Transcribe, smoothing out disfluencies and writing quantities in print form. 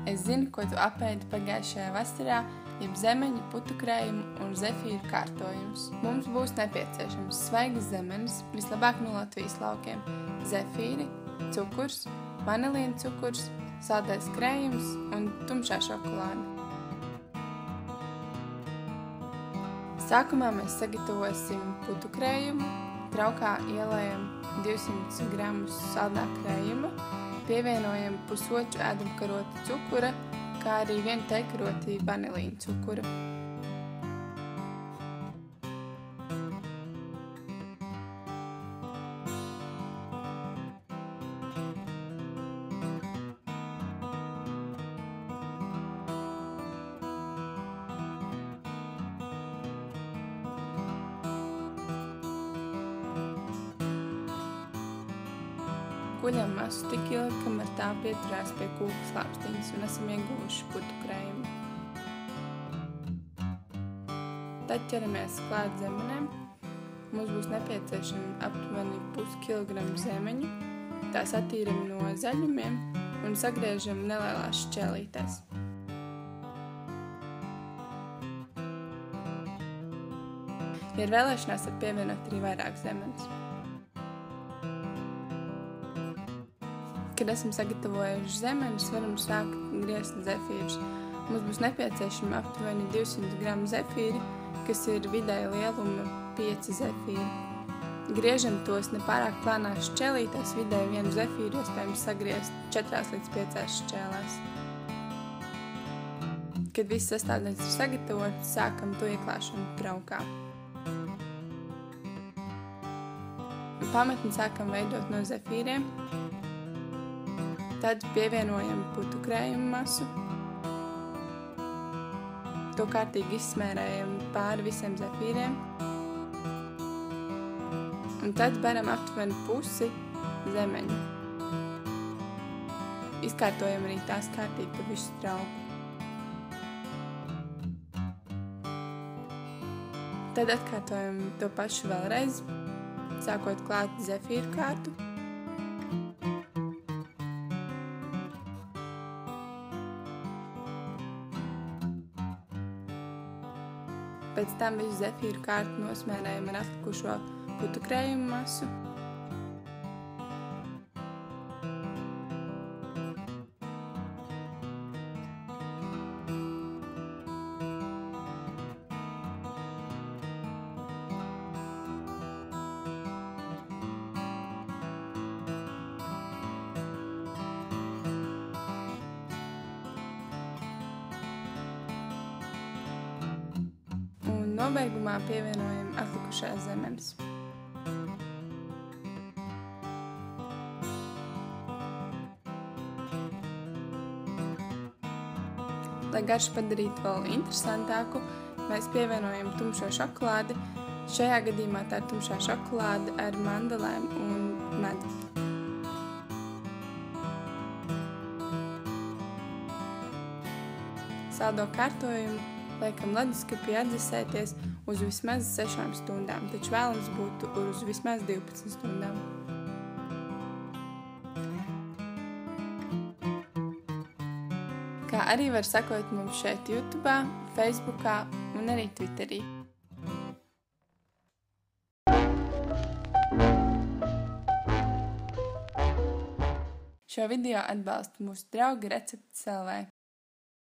Es zinu, ko tu apēdi pagājušajā vasarā, jeb zemeņu, putu krējumu un zefīru kārtojumus. Mums būs nepieciešams svaigas zemenes, vislabāk no Latvijas laukiem, zefīri, cukurs, vanilīna cukurs, saldais krējums un tumšā šokolāde. Sākumā mēs sagatavosim putu krējumu, traukā ielējam 200 gramus saldā krējuma, pievienojam pusotru ēdamkaroti cukura, kā arī 1 tejkaroti vanilīna cukura. Guļam masu tik ilgi, kamēr tā pieturās pie kūka slāpstiņas un esam ieguvuši putu krējumu. Tad ķeramies klāt zemenēm. Mums būs nepieciešami aptuveni puskilogramu zemeņu. Tās attīram no zaļumiem un sagriežam nelielās šķēlītēs. Ja ir vēlēšanās, var pievienot arī vairāk zemenes. Kad esam sagatavojuši zemenes, varam sākt griezt zefīrus. Mums būs nepieciešami aptuveni 200 gramu zefīri, kas ir vidēja lieluma 5 zefīri. Griežam tos nepārāk plānās šķēlītēs, vidēji vienu zefīru iespējams sagriezt 4 līdz 5 šķēlēs. Kad viss sastāvdaļas ir sagatavotas, sākam to ieklāšanu traukā. Pamatni sākam veidot no zefīriem. Tad pievienojam putu krējumu masu. To kārtīgi izsmērējam pāri visiem zefīriem. Un tad beram aptuveni pusi zemeņu. Izkārtojam arī tās kārtīgi pa visu trauku. Tad atkārtojam to pašu vēlreiz, sākot klāt zefīru kārtu. Pēc tam visu zefīru kārtu nosmērējam ar atlikušo putu krējumu masu. Nobeigumā pievienojam atlikušās zemenes. Lai garšu padarītu vēl interesantāku, mēs pievienojam tumšo šokolādi. Šajā gadījumā tā ir tumšā šokolāde ar mandelēm un medu. Saldo kārtojumu liekam leduskapī atdzesēties uz vismaz 6 stundām, taču vēlams būtu uz vismaz 12 stundām. Kā arī var sekot mums šeit YouTube'ā, Facebookā un arī Twitterī. Šo video atbalsta mūsu draugi Receptes LV.